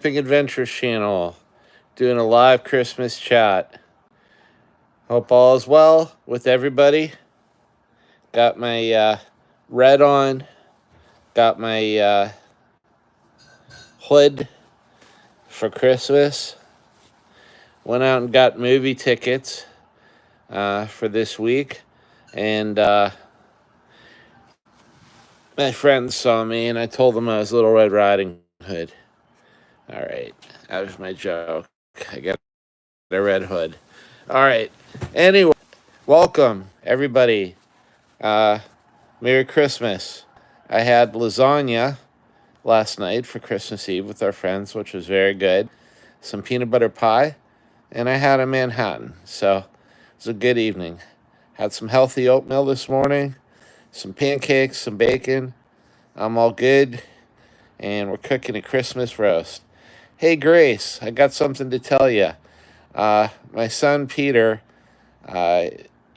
Camping Adventures channel, doing a live Christmas chat. Hope all is well with everybody. Got my red on, got my hood for Christmas. Went out and got movie tickets for this week, and my friends saw me, and I told them I was Little Red Riding Hood. All right, that was my joke. I got a red hood. All right. Anyway, welcome everybody. Merry Christmas. I had lasagna last night for Christmas Eve with our friends, which was very good. Some peanut butter pie, and I had a Manhattan. So it was a good evening. Had some healthy oatmeal this morning, some pancakes, some bacon. I'm all good, and we're cooking a Christmas roast. Hey, Grace, I got something to tell you. My son, Peter,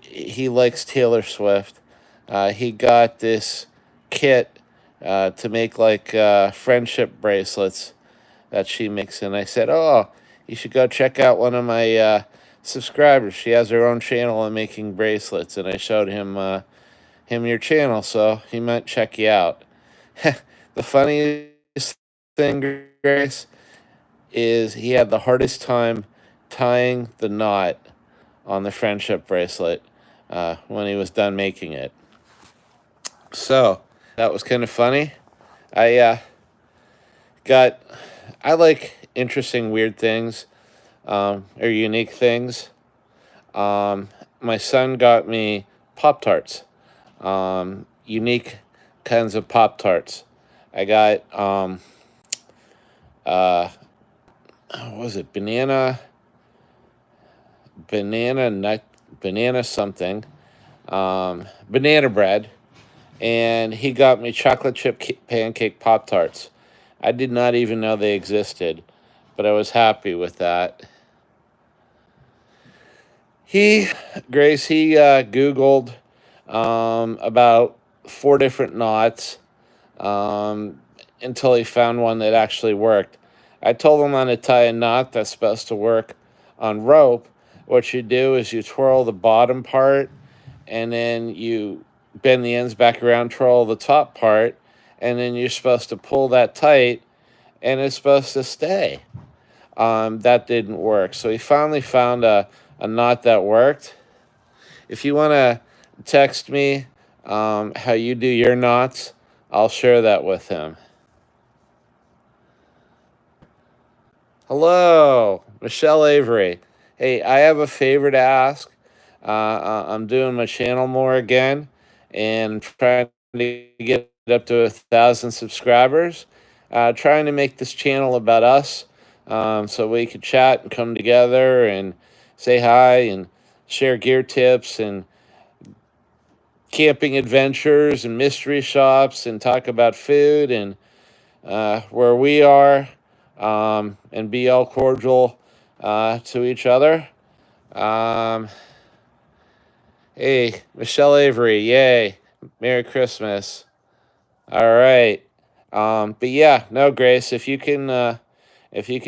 he likes Taylor Swift. He got this kit to make like friendship bracelets that she makes. And I said, oh, you should go check out one of my subscribers. She has her own channel on making bracelets. And I showed him your channel, so he might check you out. The funniest thing, Grace, is he had the hardest time tying the knot on the friendship bracelet when he was done making it. So that was kind of funny. I like interesting, weird things, or unique things. My son got me Pop-Tarts, unique kinds of Pop-Tarts. I got, what was it, banana nut, banana something, banana bread, and he got me chocolate chip pancake Pop-Tarts. I did not even know they existed, but I was happy with that. Grace, he Googled about 4 different knots until he found one that actually worked. I told him how to tie a knot that's supposed to work on rope. What you do is you twirl the bottom part, and then you bend the ends back around, twirl the top part, and then you're supposed to pull that tight, and it's supposed to stay. That didn't work. So he finally found a knot that worked. If you want to text me how you do your knots, I'll share that with him. Hello, Michelle Avery. Hey, I have a favor to ask. I'm doing my channel more again and trying to get up to 1,000 subscribers. Trying to make this channel about us, so we could chat and come together and say hi and share gear tips and camping adventures and mystery shops and talk about food and where we are, and be all cordial to each other. Hey, Michelle Avery, yay. Merry Christmas. All right. But yeah, no, Grace, if you can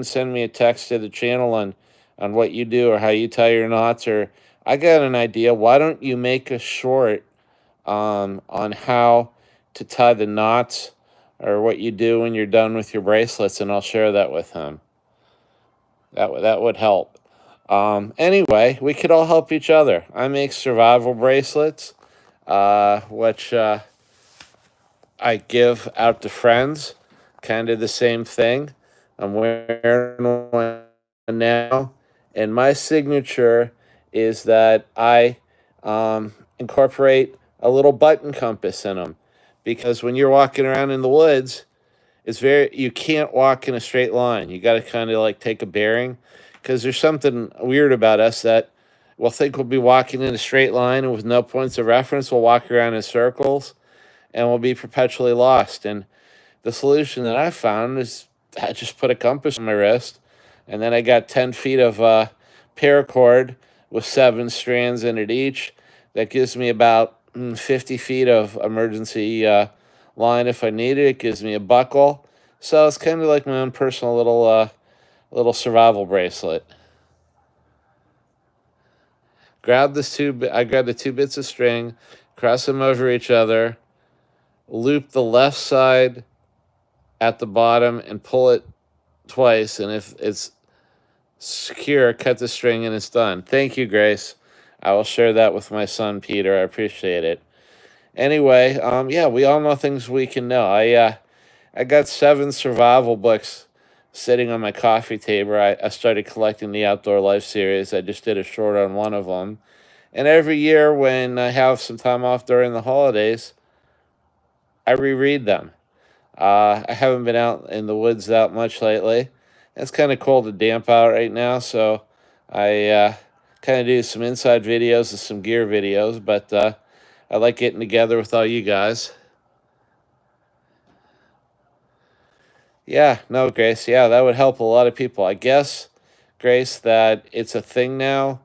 send me a text to the channel on what you do or how you tie your knots, or I got an idea. Why don't you make a short on how to tie the knots or what you do when you're done with your bracelets, and I'll share that with him. That would help. Anyway, we could all help each other. I make survival bracelets, which I give out to friends. Kind of the same thing. I'm wearing one now, and my signature is that I incorporate a little button compass in them, because when you're walking around in the woods, you can't walk in a straight line. You got to kind of like take a bearing, because there's something weird about us that we'll think we'll be walking in a straight line, and with no points of reference, we'll walk around in circles and we'll be perpetually lost. And the solution that I found is I just put a compass on my wrist, and then I got 10 feet of paracord with 7 strands in it each. That gives me about 50 feet of emergency line if I need it. It gives me a buckle, So it's kind of like my own personal little survival bracelet. I grabbed the two bits of string, cross them over each other, loop the left side at the bottom, and pull it twice. And if it's secure, cut the string, and it's done. Thank you, Grace. I will share that with my son Peter. I appreciate it. Anyway, yeah, we all know things we can know. I got 7 survival books sitting on my coffee table. I started collecting the Outdoor Life series. I just did a short on one of them. And every year when I have some time off during the holidays, I reread them. I haven't been out in the woods that much lately. It's kind of cold and damp out right now, so I kind of do some inside videos and some gear videos, but I like getting together with all you guys. Yeah, no, Grace. Yeah, that would help a lot of people. I guess, Grace, that it's a thing now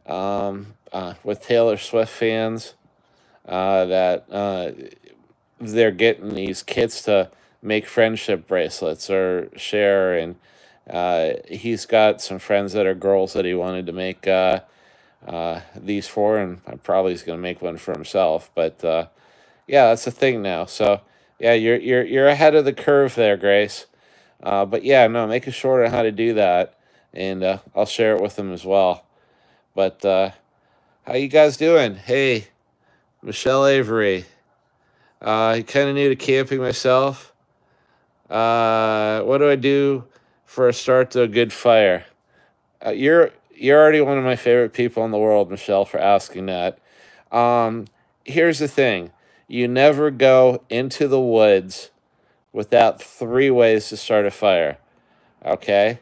with Taylor Swift fans that they're getting these kits to make friendship bracelets or share. And he's got some friends that are girls that he wanted to make these for, and probably he's going to make one for himself. But yeah, that's a thing now. So yeah, you're ahead of the curve there, Grace. But yeah, no, make a short on how to do that, and I'll share it with them as well. But how you guys doing? Hey, Michelle Avery. I kind of new to camping myself. What do I do for a start to a good fire? You're already one of my favorite people in the world, Michelle, for asking that. Um, Here's the thing: you never go into the woods without 3 ways to start a fire. Okay,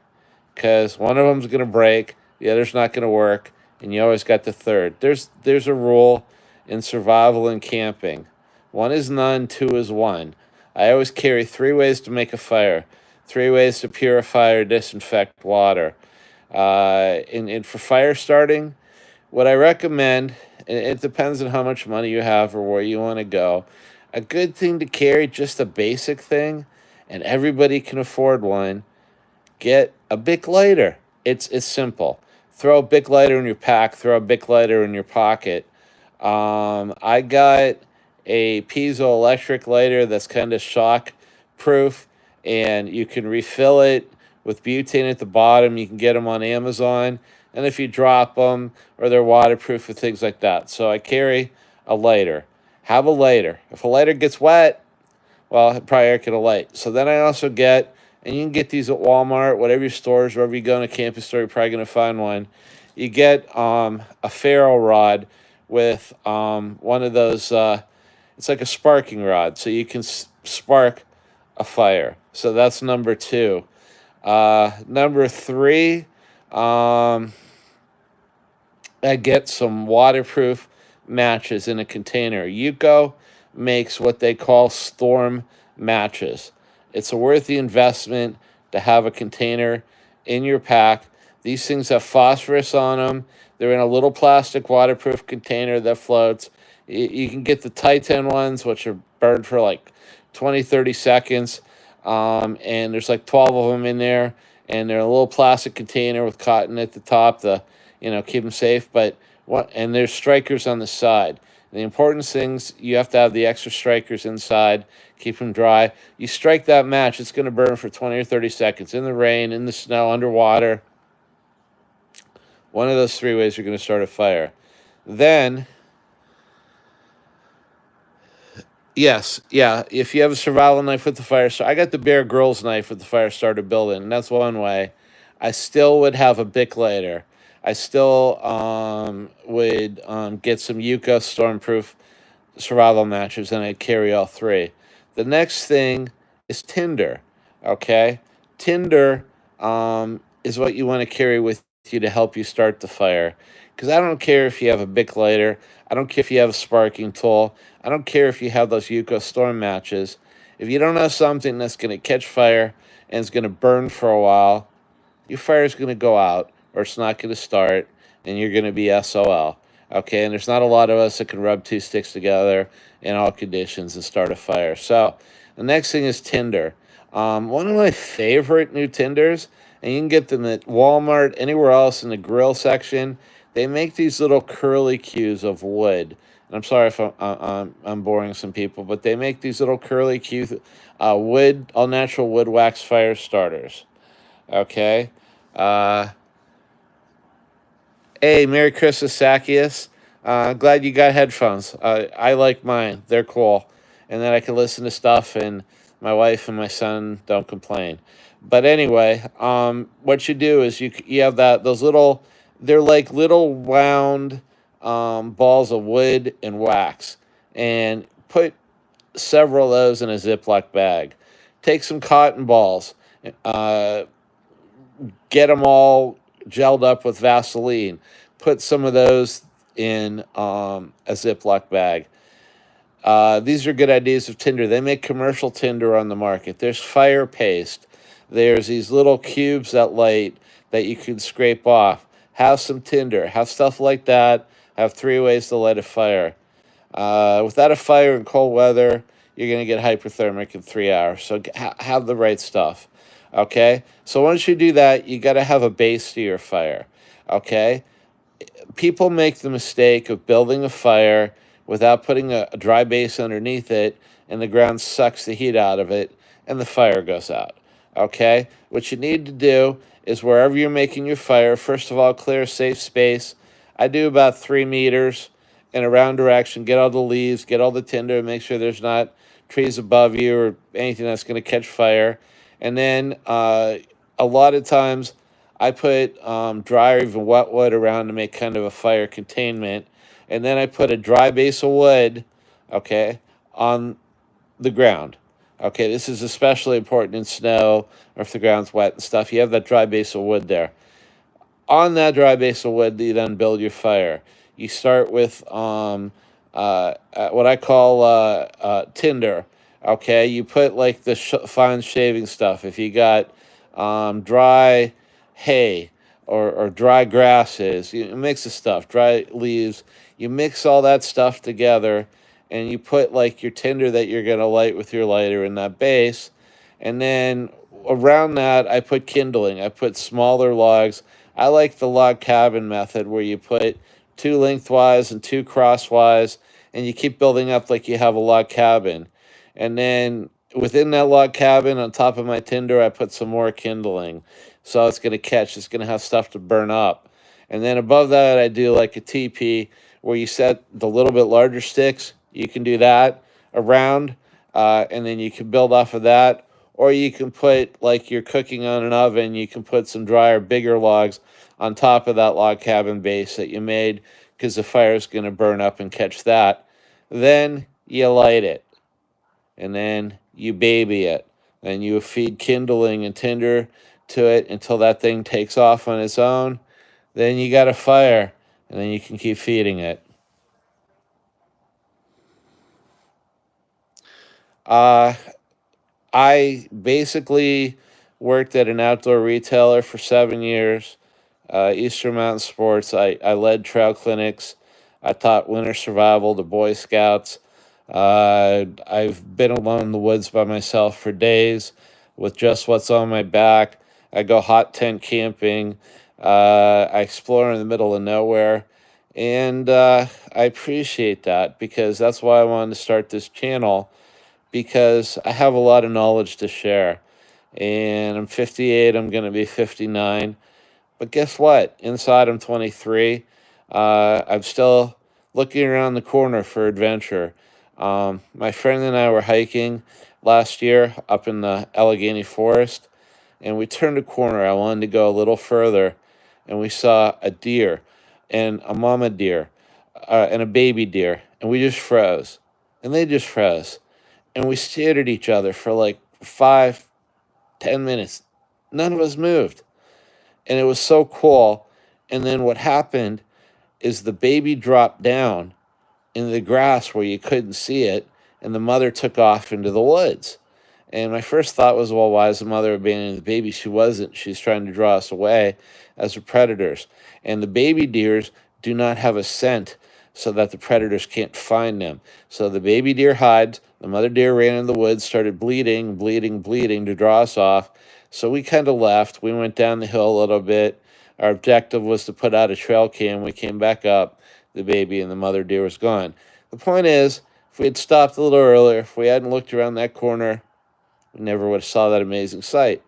because one of them's gonna break, the other's not gonna work, and you always got the third. There's a rule in survival and camping: one is none, two is one. I always carry 3 ways to make a fire, 3 ways to purify or disinfect water. And for fire starting, what I recommend, and it depends on how much money you have or where you want to go, a good thing to carry, just a basic thing, and everybody can afford one. Get a Bic lighter. It's simple. Throw a Bic lighter in your pack. Throw a Bic lighter in your pocket. I got a piezoelectric lighter that's kind of shock proof, and you can refill it with butane at the bottom. You can get them on Amazon, and if you drop them, or they're waterproof and things like that. So I carry a lighter. Have a lighter. If a lighter gets wet, well, it probably aren't going to light. So then I also get, and you can get these at Walmart, whatever your stores, wherever you go in a camping store, you're probably going to find one. You get a ferro rod with one of those, it's like a sparking rod, so you can spark a fire. So that's number 2. Number 3, I get some waterproof matches in a container. Yuko makes what they call storm matches. It's a worthy investment to have a container in your pack. These things have phosphorus on them. They're in a little plastic waterproof container that floats. You can get the Titan ones, which are burned for like 20, 30 seconds. And there's like 12 of them in there. And they're a little plastic container with cotton at the top to, keep them safe. And there's strikers on the side. And the important things, you have to have the extra strikers inside, keep them dry. You strike that match, it's going to burn for 20 or 30 seconds in the rain, in the snow, underwater. One of those 3 ways you're going to start a fire. Then, yes, yeah, if you have a survival knife with the fire starter, I got the Bear Grylls knife with the fire starter built-in, and that's one way. I still would have a Bic lighter. I still would get some Yuko Stormproof survival matches, and I'd carry all 3. The next thing is tinder, okay? Tinder is what you want to carry with you to help you start the fire. Because I don't care if you have a Bic lighter. I don't care if you have a sparking tool. I don't care if you have those Yuko Storm matches. If you don't have something that's going to catch fire and it's going to burn for a while, your fire is going to go out, or it's not going to start, and you're going to be SOL. Okay, and there's not a lot of us that can rub 2 sticks together in all conditions and start a fire. So the next thing is tinder. One of my favorite new tinders, and you can get them at Walmart, anywhere else in the grill section. They make these little curly cues of wood. And I'm sorry if I'm boring some people, but they make these little curly cues, wood, all natural wood wax fire starters. Okay. Uh, Hey, Merry Christmas, Zacchaeus. Glad you got headphones. I like mine. They're cool. And then I can listen to stuff, and my wife and my son don't complain. But anyway, what you do is you have those little, they're like little round balls of wood and wax, and put several of those in a Ziploc bag. Take some cotton balls, uh, get them all gelled up with Vaseline. Put some of those in a Ziploc bag. These are good ideas of tinder. They make commercial tinder on the market. There's fire paste. There's these little cubes that light that you can scrape off. Have some tinder. Have stuff like that. Have 3 ways to light a fire. Without a fire in cold weather, you're going to get hyperthermic in 3 hours. So have the right stuff. Okay? So once you do that, you got to have a base to your fire. Okay? People make the mistake of building a fire without putting a dry base underneath it, and the ground sucks the heat out of it, and the fire goes out. Okay? What you need to do is wherever you're making your fire, first of all, clear a safe space. I do about 3 meters in a round direction, get all the leaves, get all the tinder, make sure there's not trees above you or anything that's going to catch fire. And then a lot of times I put dry or even wet wood around to make kind of a fire containment. And then I put a dry base of wood, okay, on the ground. Okay, this is especially important in snow or if the ground's wet and stuff. You have that dry base of wood there. On that dry base of wood, you then build your fire. You start with what I call tinder. Okay, you put like the fine shaving stuff. If you got dry hay or dry grasses, you mix the stuff, dry leaves. You mix all that stuff together, and you put like your tinder that you're gonna light with your lighter in that base, and then around that I put kindling. I put smaller logs. I like the log cabin method where you put two lengthwise and two crosswise, and you keep building up like you have a log cabin. And then within that log cabin, on top of my tinder, I put some more kindling. So it's going to catch, it's going to have stuff to burn up. And then above that, I do like a teepee where you set the little bit larger sticks. You can do that around, and then you can build off of that. Or you can put, like you're cooking on an oven, you can put some drier, bigger logs on top of that log cabin base that you made because the fire is going to burn up and catch that. Then you light it, and then you baby it, and you feed kindling and tinder to it until that thing takes off on its own. Then you got a fire, and then you can keep feeding it. Uh, I basically worked at an outdoor retailer for 7 years, Eastern Mountain Sports. I led trail clinics. I taught winter survival to Boy Scouts. I've been alone in the woods by myself for days with just what's on my back. I go hot tent camping. I explore in the middle of nowhere. And I appreciate that because that's why I wanted to start this channel because I have a lot of knowledge to share. And I'm 58, I'm going to be 59. But guess what? Inside, I'm 23. I'm still looking around the corner for adventure. My friend and I were hiking last year up in the Allegheny Forest, and we turned a corner. I wanted to go a little further, and we saw a deer and a mama deer and a baby deer, and we just froze. And they just froze. And we stared at each other for like 5, 10 minutes. None of us moved. And it was so cool. And then what happened is the baby dropped down in the grass where you couldn't see it, and the mother took off into the woods. And my first thought was, well, why is the mother abandoning the baby? She wasn't. She's trying to draw us away as the predators. And the baby deers do not have a scent so that the predators can't find them. So the baby deer hides The mother deer ran in the woods, started bleeding to draw us off. So we kind of left. We went down the hill a little bit. Our objective was to put out a trail cam. We came back up. The baby and the mother deer was gone. The point is, if we had stopped a little earlier, if we hadn't looked around that corner, we never would have saw that amazing sight.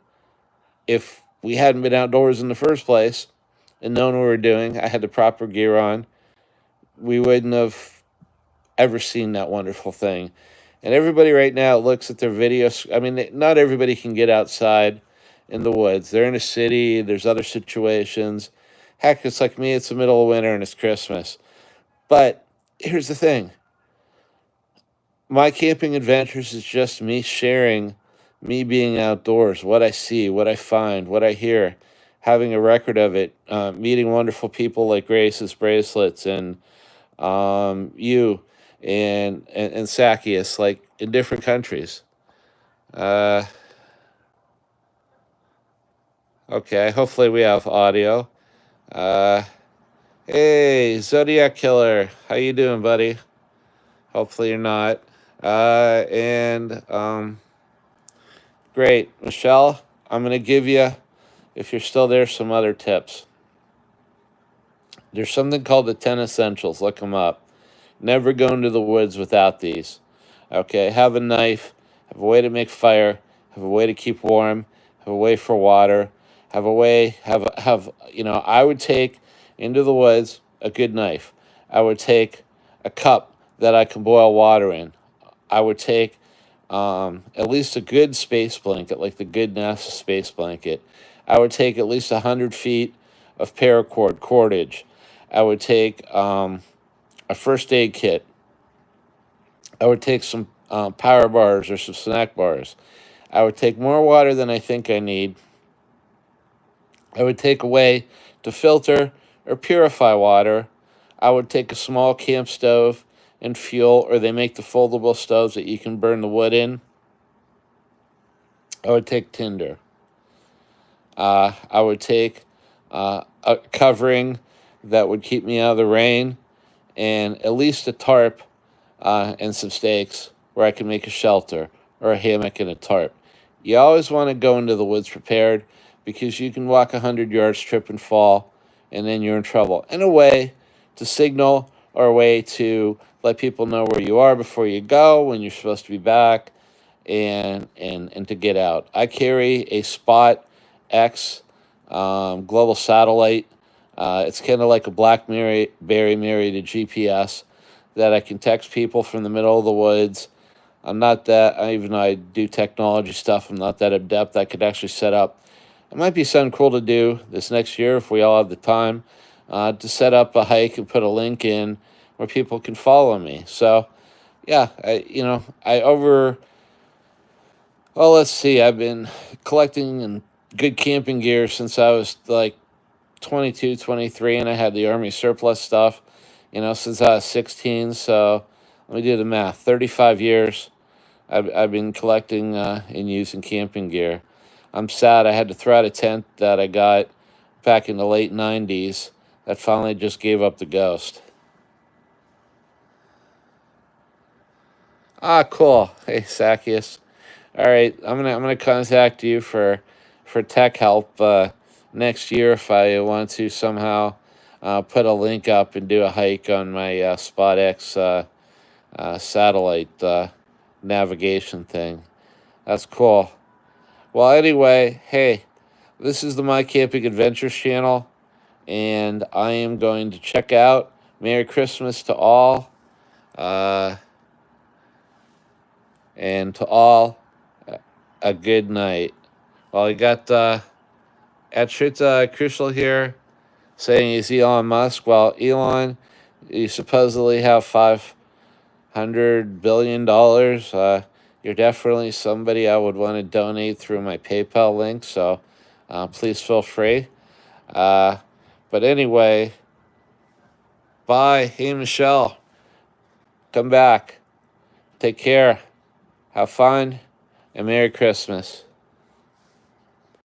If we hadn't been outdoors in the first place and known what we were doing, I had the proper gear on, we wouldn't have ever seen that wonderful thing. And everybody right now looks at their videos. I mean, not everybody can get outside in the woods. They're in a city. There's other situations. Heck, it's like me. It's the middle of winter and it's Christmas. But here's the thing. My camping adventures is just me sharing, me being outdoors, what I see, what I find, what I hear, having a record of it, meeting wonderful people like Grace's Bracelets and you and Zacchaeus, like in different countries. Uh, okay, hopefully we have audio. Uh, hey, Zodiac Killer, how you doing, buddy? Hopefully you're not. Great, Michelle. I'm gonna give you, if you're still there, some other tips. There's something called the 10 Essentials. Look them up. Never go into the woods without these. Okay, have a knife, have a way to make fire, have a way to keep warm, have a way for water, have a way, I would take into the woods a good knife. I would take a cup that I can boil water in. I would take at least a good space blanket, like the good NASA space blanket. I would take at least 100 feet of paracord, cordage. I would take a first aid kit. I would take some power bars or some snack bars. I would take more water than I think I need. I would take a way to filter or purify water. I would take a small camp stove and fuel, or they make the foldable stoves that you can burn the wood in. I would take tinder. I would take a covering that would keep me out of the rain, and at least a tarp and some stakes where I can make a shelter, or a hammock and a tarp. You always want to go into the woods prepared, because you can walk 100 yards, trip and fall, and then you're in trouble. And a way to signal, or a way to let people know where you are before you go, when you're supposed to be back, and to get out. I carry a Spot X global satellite. It's kind of like a BlackBerry married to GPS, that I can text people from the middle of the woods. I'm not that, even though I do technology stuff, I'm not that adept. I could actually set up, it might be something cool to do this next year if we all have the time, to set up a hike and put a link in where people can follow me. So, yeah, let's see, I've been collecting good camping gear since I was like 22, 23, and I had the Army surplus stuff, since I was 16. So let me do the math. 35 years I've been collecting and using camping gear. I'm sad I had to throw out a tent that I got back in the late 90s that finally just gave up the ghost. Ah, cool. Hey, Zacchaeus. All right, I'm gonna contact you for tech help next year if I want to somehow put a link up and do a hike on my Spot X satellite navigation thing. That's cool. Well, anyway, hey, this is the My Camping Adventures channel, and I am going to check out. Merry Christmas to all, and to all, a good night. Well, I got at Shit Crucial here saying he's Elon Musk. Well, Elon, you supposedly have $500 billion. You're definitely somebody I would want to donate through my PayPal link, so please feel free. But anyway, bye. Hey, Michelle, come back. Take care. Have fun, and Merry Christmas.